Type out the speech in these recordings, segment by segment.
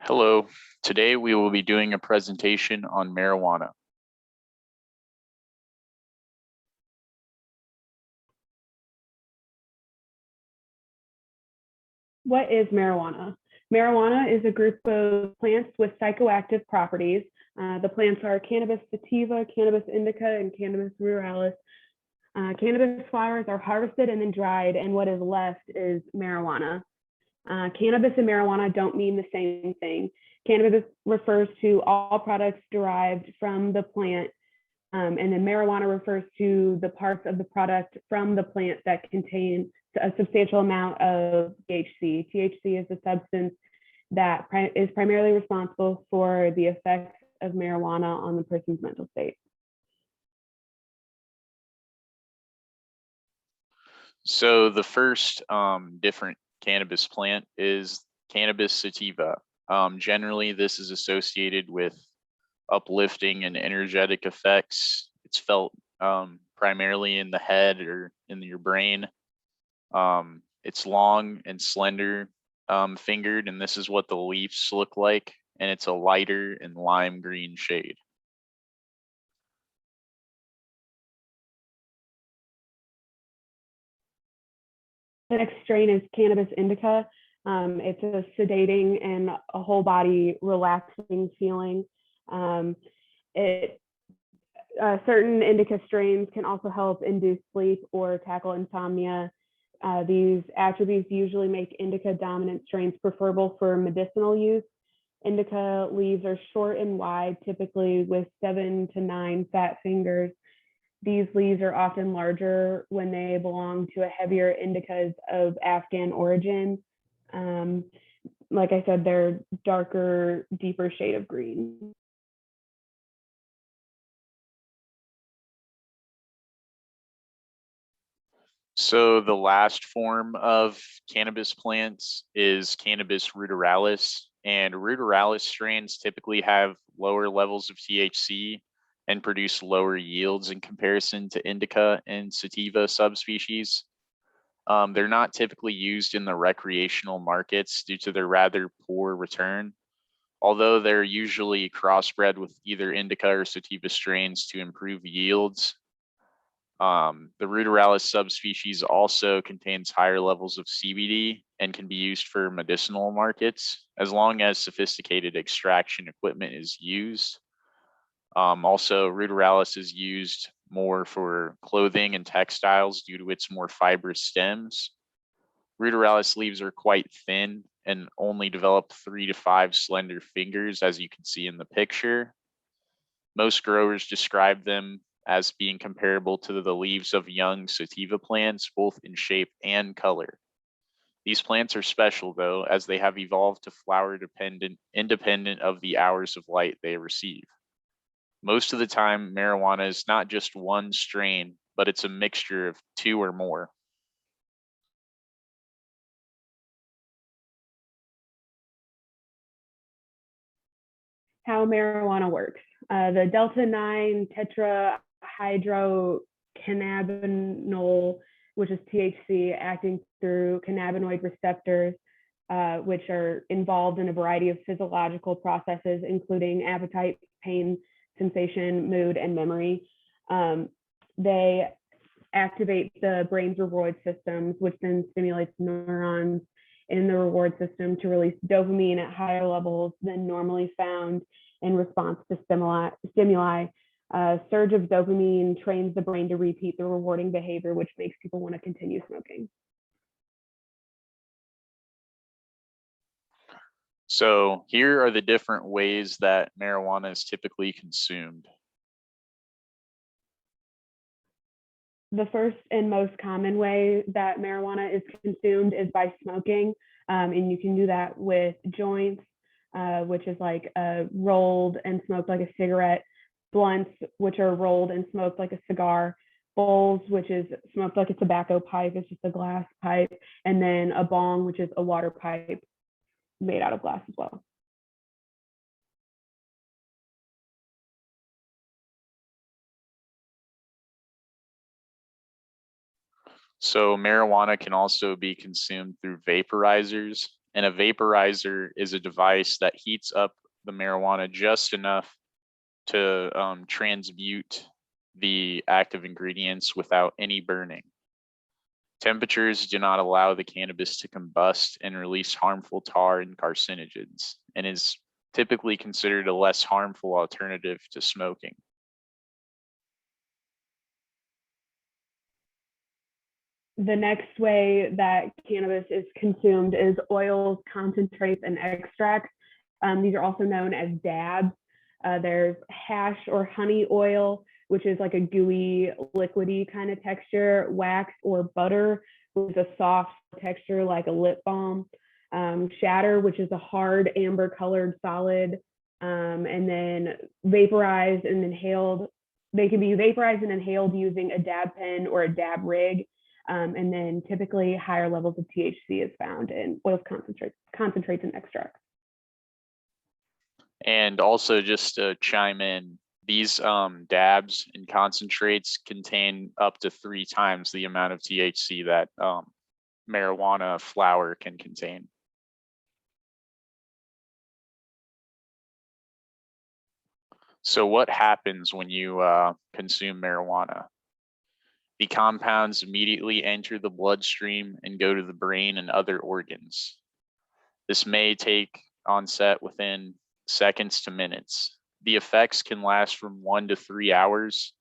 Hello, today we will be doing a presentation on marijuana. What is marijuana? Marijuana is a group of plants with psychoactive properties. The plants are cannabis sativa, cannabis indica, and cannabis ruderalis. Cannabis flowers are harvested and then dried, and what is left is marijuana. Cannabis and marijuana don't mean the same thing. Cannabis refers to all products derived from the plant, and then marijuana refers to the parts of the product from the plant that contain a substantial amount of THC. THC is a substance that is primarily responsible for the effects of marijuana on the person's mental state. So the first different cannabis plant is cannabis sativa. Generally, this is associated with uplifting and energetic effects. It's felt primarily in the head or in your brain. It's long and slender fingered, and this is what the leaves look like, and it's a lighter and lime green shade. The next strain is cannabis indica. It's a sedating and a whole body relaxing feeling. Certain indica strains can also help induce sleep or tackle insomnia. These attributes usually make indica dominant strains preferable for medicinal use. Indica leaves are short and wide, typically with 7 to 9 fat fingers. These leaves are often larger when they belong to a heavier indicas of Afghan origin. Like I said, they're darker, deeper shade of green. So the last form of cannabis plants is cannabis ruderalis, and ruderalis strains typically have lower levels of THC and produce lower yields in comparison to indica and sativa subspecies. They're not typically used in the recreational markets due to their rather poor return, although they're usually crossbred with either indica or sativa strains to improve yields. The ruderalis subspecies also contains higher levels of CBD and can be used for medicinal markets as long as sophisticated extraction equipment is used. Also, ruderalis is used more for clothing and textiles due to its more fibrous stems. Ruderalis leaves are quite thin and only develop 3 to 5 slender fingers, as you can see in the picture. Most growers describe them as being comparable to the leaves of young sativa plants, both in shape and color. These plants are special though, as they have evolved to flower independent of the hours of light they receive. Most of the time, marijuana is not just one strain, but it's a mixture of 2 or more. How marijuana works. The delta-9 tetrahydrocannabinol, which is THC, acting through cannabinoid receptors, which are involved in a variety of physiological processes, including appetite, pain, sensation, mood, and memory. They activate the brain's reward systems, which then stimulates neurons in the reward system to release dopamine at higher levels than normally found in response to stimuli. Surge of dopamine trains the brain to repeat the rewarding behavior, which makes people want to continue smoking. So here are the different ways that marijuana is typically consumed. The first and most common way that marijuana is consumed is by smoking. And you can do that with joints, which is like rolled and smoked like a cigarette, blunts, which are rolled and smoked like a cigar, bowls, which is smoked like a tobacco pipe, it's just a glass pipe, and then a bong, which is a water pipe made out of glass as well. So marijuana can also be consumed through vaporizers. And a vaporizer is a device that heats up the marijuana just enough to transmute the active ingredients without any burning. Temperatures do not allow the cannabis to combust and release harmful tar and carcinogens, and is typically considered a less harmful alternative to smoking. The next way that cannabis is consumed is oils, concentrates, and extracts. These are also known as dabs. There's hash or honey oil, which is like a gooey, liquidy kind of texture, wax or butter, which is a soft texture like a lip balm, shatter, which is a hard amber colored solid, and then vaporized and inhaled. They can be vaporized and inhaled using a dab pen or a dab rig. And then typically higher levels of THC is found in oils, concentrates, and extracts. And also, just to chime in, these dabs and concentrates contain up to 3 times the amount of THC that marijuana flower can contain. So what happens when you consume marijuana? The compounds immediately enter the bloodstream and go to the brain and other organs. This may take onset within seconds to minutes. The effects can last from 1 to 3 hours,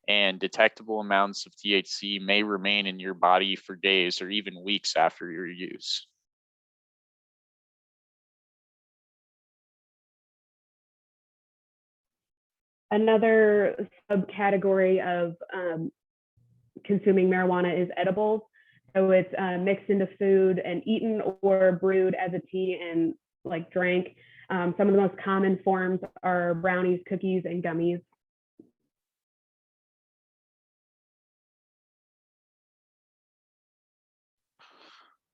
and detectable amounts of THC may remain in your body for days or even weeks after your use. Another subcategory of consuming marijuana is edibles. So it's mixed into food and eaten or brewed as a tea and like drank. Some of the most common forms are brownies, cookies, and gummies.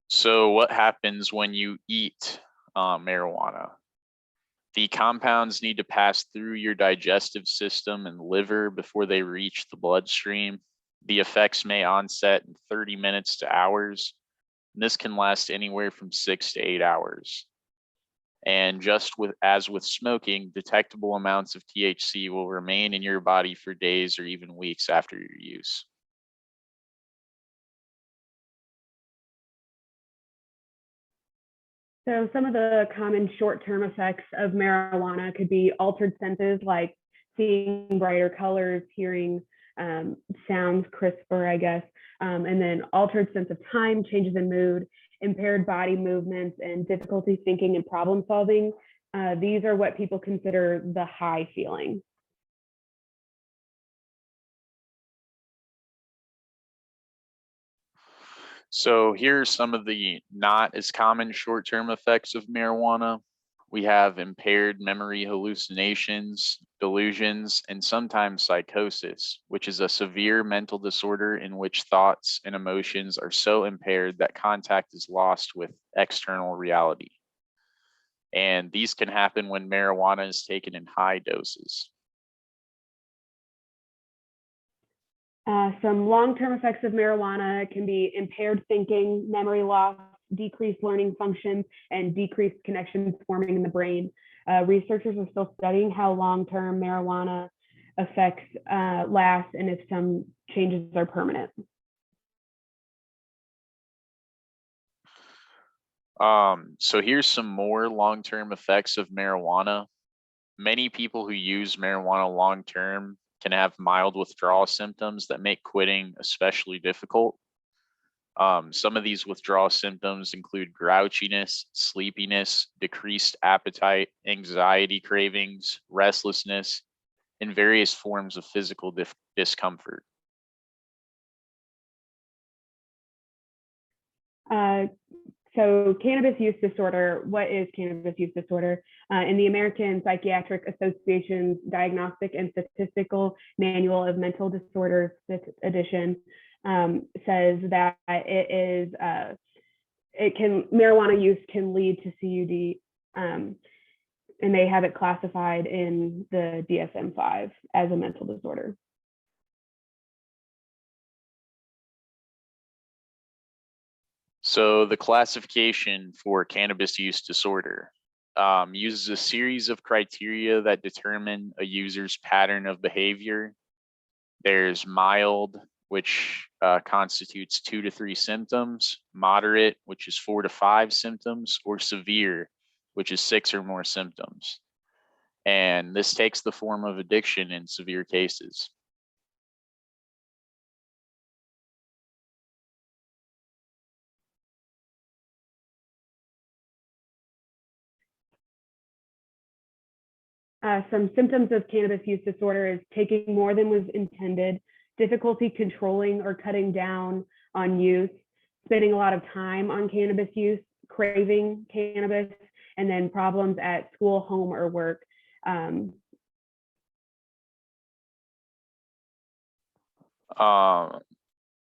So what happens when you eat marijuana? The compounds need to pass through your digestive system and liver before they reach the bloodstream. The effects may onset in 30 minutes to hours. And this can last anywhere from 6 to 8 hours. And just as with smoking, detectable amounts of THC will remain in your body for days or even weeks after your use. So some of the common short-term effects of marijuana could be altered senses like seeing brighter colors, hearing sounds crisper, I guess, and then altered sense of time, changes in mood, impaired body movements, and difficulty thinking and problem solving. These are what people consider the high feeling. So here are some of the not as common short-term effects of marijuana. We have impaired memory hallucinations, delusions, and sometimes psychosis, which is a severe mental disorder in which thoughts and emotions are so impaired that contact is lost with external reality. And these can happen when marijuana is taken in high doses. Some long-term effects of marijuana can be impaired thinking, memory loss, decreased learning functions, and decreased connections forming in the brain. Researchers are still studying how long-term marijuana effects last and if some changes are permanent. So here's some more long-term effects of marijuana. Many people who use marijuana long-term can have mild withdrawal symptoms that make quitting especially difficult. Some of these withdrawal symptoms include grouchiness, sleepiness, decreased appetite, anxiety cravings, restlessness, and various forms of physical discomfort. So cannabis use disorder, what is cannabis use disorder? In the American Psychiatric Association's Diagnostic and Statistical Manual of Mental Disorders, 5th edition, says that marijuana use can lead to CUD, and they have it classified in the DSM-5 as a mental disorder. So the classification for cannabis use disorder uses a series of criteria that determine a user's pattern of behavior. There's mild, which constitutes 2 to 3 symptoms, moderate, which is 4 to 5 symptoms, or severe, which is 6 or more symptoms. And this takes the form of addiction in severe cases. Some symptoms of cannabis use disorder is taking more than was intended, difficulty controlling or cutting down on use, spending a lot of time on cannabis use, craving cannabis, and then problems at school, home, or work.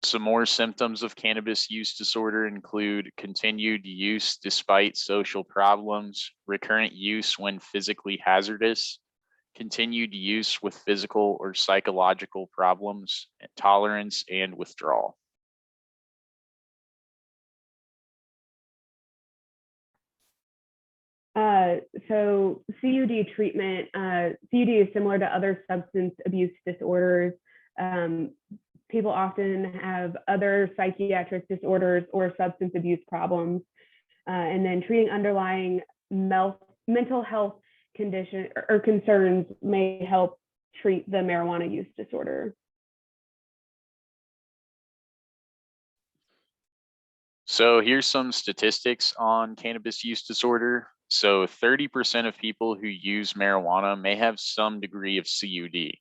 Some more symptoms of cannabis use disorder include continued use despite social problems, recurrent use when physically hazardous, continued use with physical or psychological problems, tolerance, and withdrawal. So CUD treatment, CUD is similar to other substance abuse disorders. People often have other psychiatric disorders or substance abuse problems, and then treating underlying mental health condition or concerns may help treat the marijuana use disorder. So here's some statistics on cannabis use disorder. So 30% of people who use marijuana may have some degree of CUD.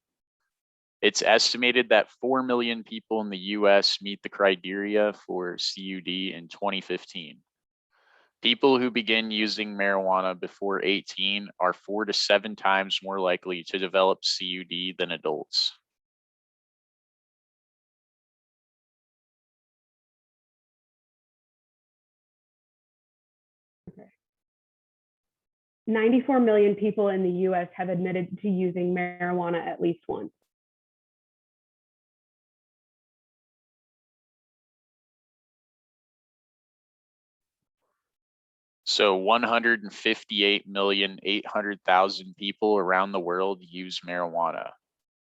It's estimated that 4 million people in the US meet the criteria for CUD in 2015. People who begin using marijuana before 18 are 4 to 7 times more likely to develop CUD than adults. Okay. 94 million people in the US have admitted to using marijuana at least once. So 158,800,000 people around the world use marijuana.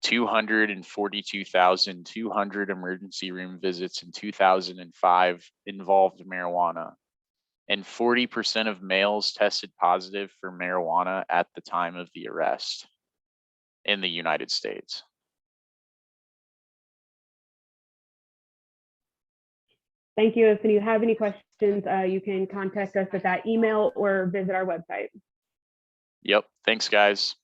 242,200 emergency room visits in 2005 involved marijuana. And 40% of males tested positive for marijuana at the time of the arrest in the United States. Thank you. If you have any questions, you can contact us at that email or visit our website. Yep. Thanks, guys.